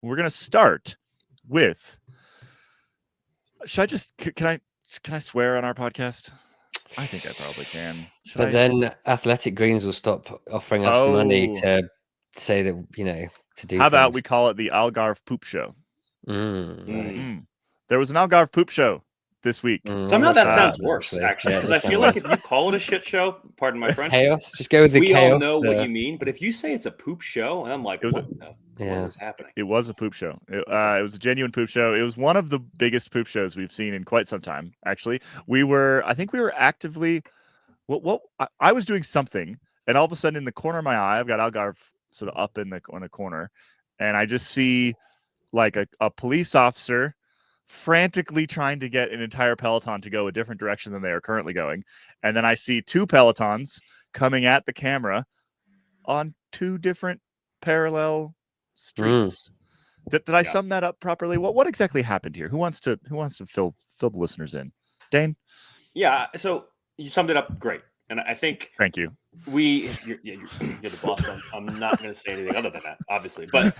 We're going to start with. Should I can I swear on our podcast? I think I probably can. Then Athletic Greens will stop offering us money to say that, to do. How about we call it the Algarve Poop Show? Nice. There was an Algarve Poop Show this week. Somehow that sounds worse, actually, because I feel like if you call it a shit show, pardon my French, chaos. Just go with the chaos. We all know what you mean, but if you say it's a poop show, I'm like, what is happening? It was a poop show. It was a genuine poop show. It was one of the biggest poop shows we've seen in quite some time. Actually, I think we were actively. I was doing something, and all of a sudden, in the corner of my eye, I've got Algarve sort of up in the corner, and I just see like a police officer frantically trying to get an entire peloton to go a different direction than they are currently going. And then I see two pelotons coming at the camera on two different parallel streets. Did I sum that up properly? What exactly happened here? Who wants to fill the listeners in? Dane? Yeah, so you summed it up great. And I think thank you. You're the boss. I'm not going to say anything other than that, obviously. But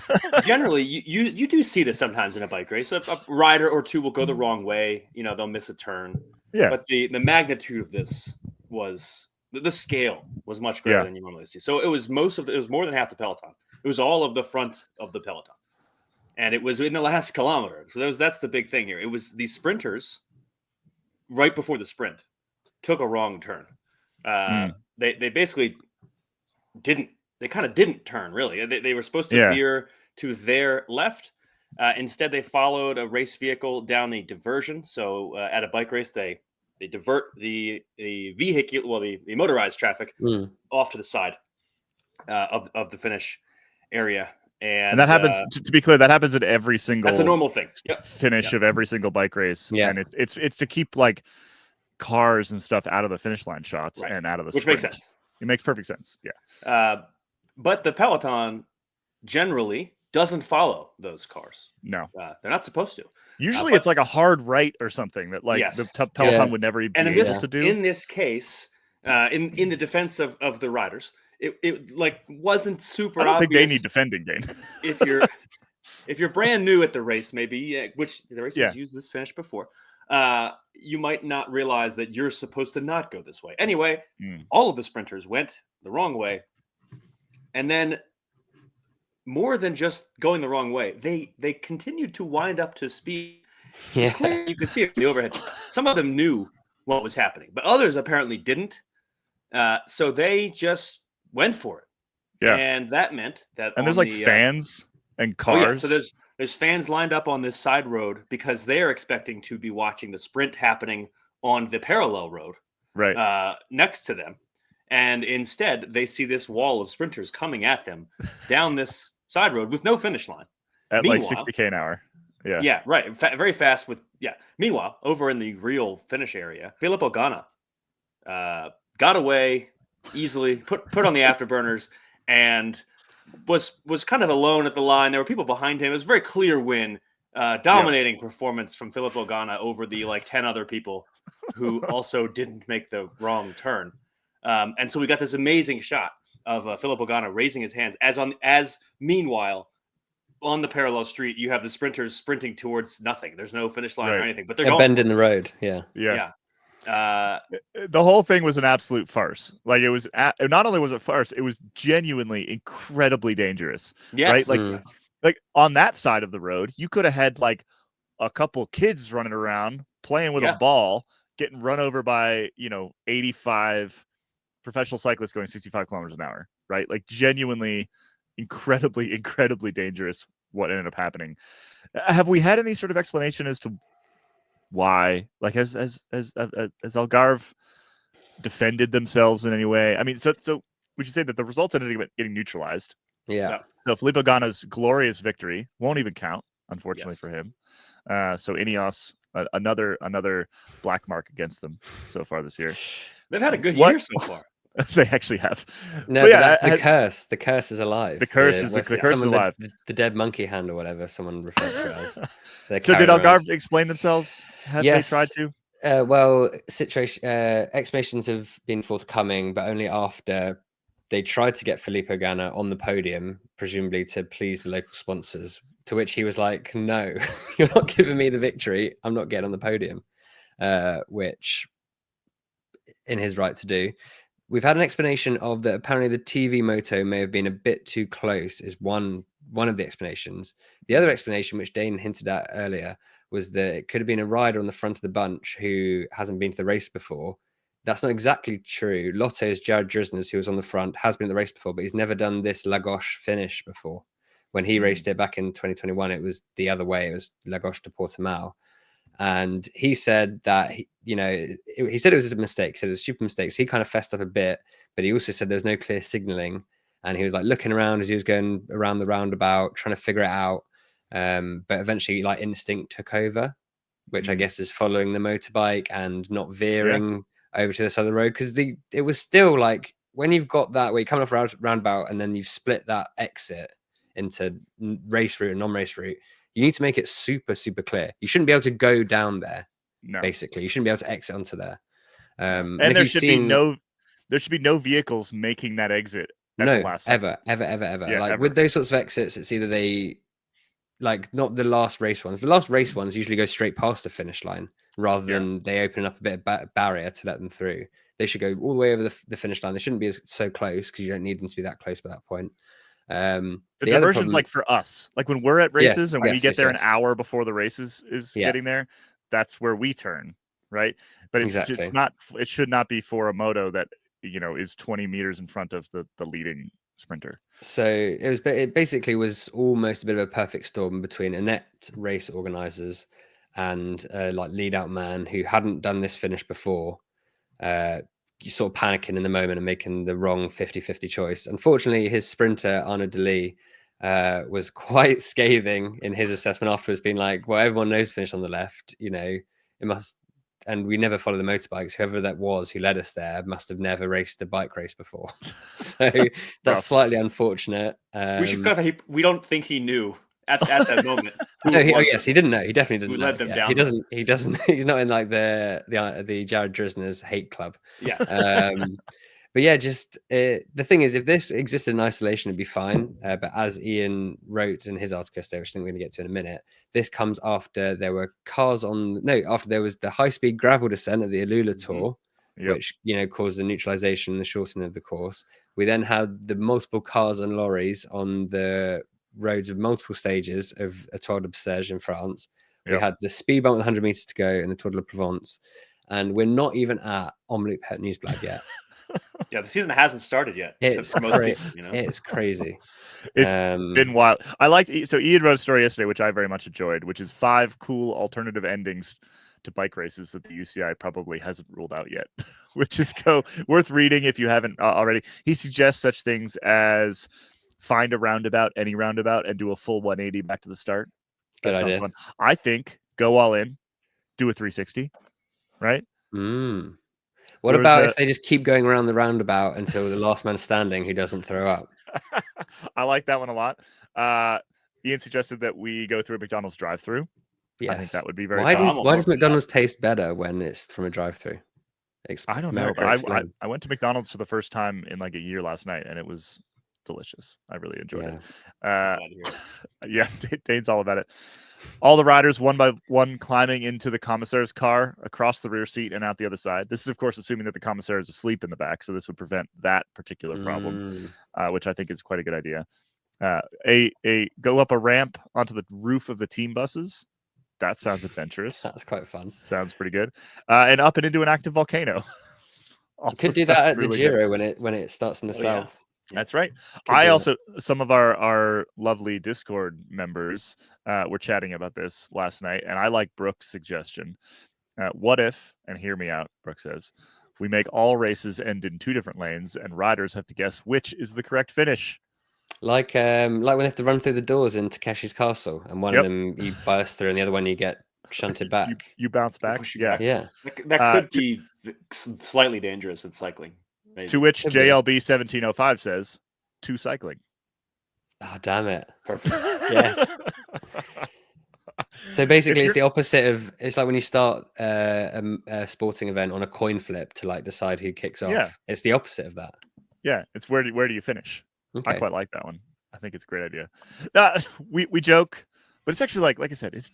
generally, you do see this sometimes in a bike race. A rider or two will go the wrong way. They'll miss a turn. Yeah. But the magnitude of this was the scale was much greater than you normally see. So it was more than half the peloton. It was all of the front of the peloton, and it was in the last kilometer. So that's the big thing here. It was the sprinters right before the sprint took a wrong turn. They basically didn't turn really. They were supposed to veer to their left. Instead, they followed a race vehicle down a diversion. So at a bike race, they divert the vehicle, the motorized traffic off to the side of the finish area. And that happens, to be clear, that happens at every single. That's a normal thing. Finish of every single bike race. Yeah. And it's to keep like cars and stuff out of the finish line shots and out of the sprint. Which makes sense. It makes perfect sense. Yeah. But the peloton generally doesn't follow those cars. No. They're not supposed to. Usually it's like a hard right or something that like the peloton would never be able to do. In this case, in the defense of the riders, it like wasn't super obvious. I don't think they need defending, Dane. if you're brand new at the race, maybe, which the race has used this finish before, you might not realize that you're supposed to not go this way. Anyway, all of the sprinters went the wrong way. And then more than just going the wrong way, they continued to wind up to speed. It's clear you could see it in the overhead. Some of them knew what was happening, but others apparently didn't. So they just went for it. Yeah. And that meant that there's like fans and cars. So there's fans lined up on this side road because they're expecting to be watching the sprint happening on the parallel road next to them. And instead, they see this wall of sprinters coming at them down this side road with no finish line. At like 60K an hour. Yeah. Yeah, right. Very fast Meanwhile, over in the real finish area, Filippo Ganna got away easily, put on the afterburners, and was kind of alone at the line. There were people behind him. It was a very clear win, dominating performance from Filippo Ganna over the 10 other people who also didn't make the wrong turn. And so we got this amazing shot of Filippo Ganna raising his hands as meanwhile on the parallel street you have the sprinters sprinting towards nothing. There's no finish line or anything, but they're going bending the road. Yeah. The whole thing was an absolute farce. Like it was not only was it farce, it was genuinely incredibly dangerous. Yes. Right? Like on that side of the road, you could have had like a couple kids running around playing with a ball, getting run over by 85 professional cyclists going 65 kilometers an hour. Right? Like genuinely incredibly dangerous what ended up happening. Have we had any sort of explanation as to why? Like has Algarve defended themselves in any way? I mean, so we should say that the results ended up getting neutralized. Yeah. So Filippo Ganna's glorious victory won't even count, unfortunately for him. So Ineos, another black mark against them so far this year. They've had a good year so far. They actually have. No, but the curse is alive. The curse is alive. The dead monkey hand or whatever someone referred to as. So did Algarve explain themselves? Have they tried to? Well, explanations have been forthcoming, but only after they tried to get Filippo Ganna on the podium, presumably to please the local sponsors, to which he was like, no, you're not giving me the victory. I'm not getting on the podium, which in his right to do. We've had an explanation of that apparently the TV moto may have been a bit too close is one of the explanations. The other explanation, which Dane hinted at earlier, was that it could have been a rider on the front of the bunch who hasn't been to the race before. That's not exactly true. Lotto's Jarrad Drizners, who was on the front, has been to the race before, but he's never done this Lagos finish before. When he raced it back in 2021, it was the other way. It was Lagos to Portimao. And he said that, he said it was a mistake. He said it was a stupid mistake. So he kind of fessed up a bit, but he also said there was no clear signaling. And he was like looking around as he was going around the roundabout, trying to figure it out. But eventually, like, instinct took over, which I guess is following the motorbike and not veering over to the side of the road. Because it was still like, when you've got that, where you're coming off a roundabout and then you've split that exit into race route and non-race route, you need to make it super, super clear. You shouldn't be able to go down there. No. Basically, you shouldn't be able to exit onto there. And there should be no vehicles making that exit. No, ever. Yeah, like ever. With those sorts of exits, it's either they, like, not the last race ones. The last race ones usually go straight past the finish line rather than they open up a bit of barrier to let them through. They should go all the way over the finish line. They shouldn't be so close because you don't need them to be that close by that point. The diversion's like for us, like when we're at races and we get there an hour before the race is getting there, that's where we turn, right? But it's not. It should not be for a moto that is 20 meters in front of the leading sprinter. So it basically was almost a bit of a perfect storm between inept race organizers and like lead out man who hadn't done this finish before. You sort of panicking in the moment and making the wrong 50-50 choice. Unfortunately, his sprinter, Arnaud Delis, was quite scathing in his assessment afterwards, being like, well, everyone knows finish on the left, it must, and we never follow the motorbikes. Whoever that was who led us there must have never raced a bike race before. So that's slightly unfortunate. We don't think he knew at that moment. Yes, he didn't know. He definitely didn't know. Led them down. He doesn't. He's not in like the Jarrad Drizners hate club. Yeah. But yeah, just the thing is, if this existed in isolation, it'd be fine. But as Ian wrote in his article yesterday, which I think we're going to get to in a minute, this comes after there were after there was the high-speed gravel descent at the Alula Tour, which caused the neutralization and the shortening of the course. We then had the multiple cars and lorries on the roads of multiple stages of a Tour de Bessèges in France. We had the speed bump with 100 meters to go in the Tour de Provence, and we're not even at Omloop Het Nieuwsblad yet. Yeah, the season hasn't started yet. It's It's crazy. It's been wild. So Ian wrote a story yesterday, which I very much enjoyed, which is 5 cool alternative endings to bike races that the UCI probably hasn't ruled out yet, which is worth reading if you haven't already. He suggests such things as find a roundabout, any roundabout, and do a full 180 back to the start. Good idea. Fun. I think go all in, do a 360, right? What about if they just keep going around the roundabout until the last man standing who doesn't throw up? I like that one a lot. Ian suggested that we go through a McDonald's drive-through. Yes. I think that would be very. Why does McDonald's taste better when it's from a drive-through? I don't know. But I went to McDonald's for the first time in like a year last night, and it was delicious. I really enjoyed it. Yeah, Dane's all about it. All the riders one by one climbing into the commissaire's car across the rear seat and out the other side. This is, of course, assuming that the commissaire is asleep in the back, so this would prevent that particular problem, which I think is quite a good idea. Go up a ramp onto the roof of the team buses. That sounds adventurous. That's quite fun. Sounds pretty good. And up and into an active volcano. You could do that at the Giro when it starts in the south. Yeah. That's right. Some of our lovely Discord members were chatting about this last night, and I like Brooke's suggestion. What if, and hear me out, Brooke says, we make all races end in 2 different lanes, and riders have to guess which is the correct finish. Like when they have to run through the doors in Takeshi's castle, and one of them you burst through, and the other one you get shunted back. You bounce back. Yeah. That could be slightly dangerous in cycling. Maybe. To which JLB 1705 says, 2 cycling. Oh, damn it. Perfect. Yes. So basically, it's the opposite of, it's like when you start a sporting event on a coin flip to like decide who kicks off. Yeah. It's the opposite of that. Yeah, it's where do you finish? Okay. I quite like that one. I think it's a great idea. We joke, but it's actually like I said, it's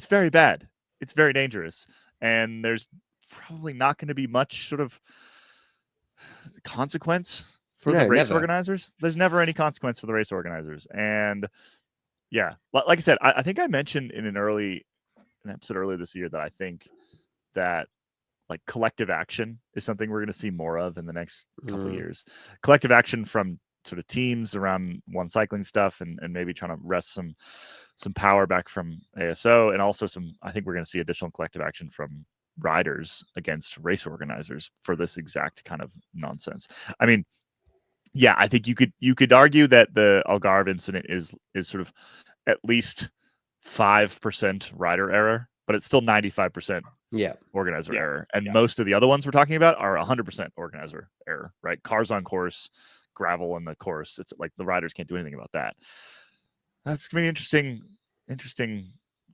very bad. It's very dangerous, and there's probably not going to be much sort of consequence for the No, race never. organizers. There's never any consequence for the race organizers, and yeah, like I said, I think I mentioned in an episode earlier this year that I think that like collective action is something we're going to see more of in the next couple of years. Collective action from sort of teams around one cycling stuff, and maybe trying to wrest some power back from ASO, and also I think we're going to see additional collective action from riders against race organizers for this exact kind of nonsense. I mean, yeah, I think you could argue that the Algarve incident is sort of at least 5% rider error, but it's still 95% organizer error. And most of the other ones we're talking about are 100% organizer error, right? Cars on course, gravel in the course. It's like the riders can't do anything about that. That's gonna be interesting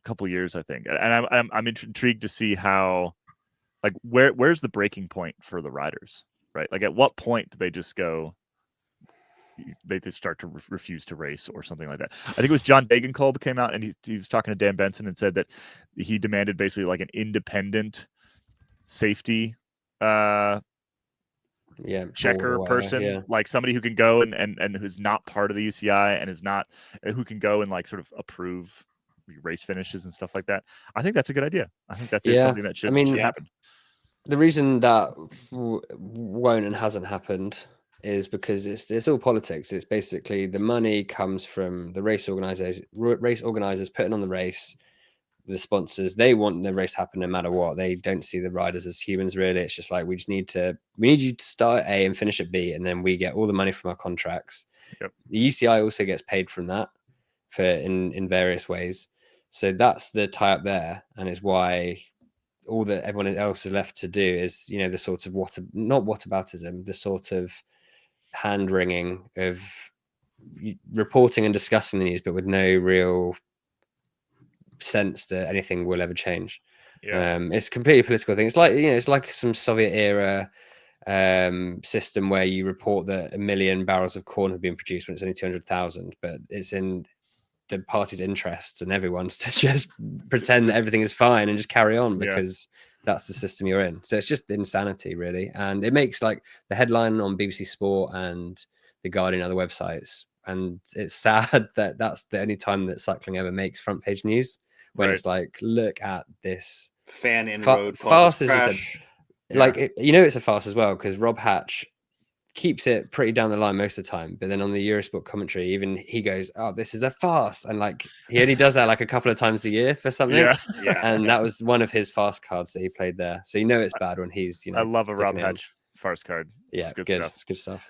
couple years, I think. And I'm intrigued to see how, like, where's the breaking point for the riders, right? Like, at what point do they just go, they just start to refuse to race or something like that? I think it was John Degenkolb came out and he was talking to Dan Benson and said that he demanded basically like an independent safety checker person, like somebody who can go and who's not part of the UCI and is not, who can go and like sort of approve race finishes and stuff like that. I think that's a good idea. I think that is something that should happen. The reason that won't and hasn't happened is because it's all politics. It's basically the money comes from the race organizers putting on the race. The sponsors, they want the race to happen no matter what. They don't see the riders as humans, really. It's just like, we need you to start at A and finish at B, and then we get all the money from our contracts. Yep. The UCI also gets paid from that in various ways. So that's the tie up there, and is why all that everyone else is left to do is, the sort of not whataboutism, the sort of hand wringing of reporting and discussing the news, but with no real sense that anything will ever change. It's a completely political thing. It's like, it's like some Soviet era system where you report that 1 million barrels of corn have been produced when it's only 200,000, but it's in the party's interests and everyone's to just pretend that everything is fine and just carry on because that's the system you're in. So it's just insanity, really. And it makes like the headline on BBC Sport and the Guardian and other websites. And it's sad that that's the only time that cycling ever makes front page news, when it's like, look at this fan inroad farce, as you said. Like, it's a farce as well, because Rob Hatch keeps it pretty down the line most of the time, but then on the Eurosport commentary, even he goes, "Oh, this is a farce," and like he only does that like a couple of times a year for something. And that was one of his farce cards that he played there. So it's bad when he's, I love a Rob Hatch farce card. Yeah, it's good stuff. It's good stuff.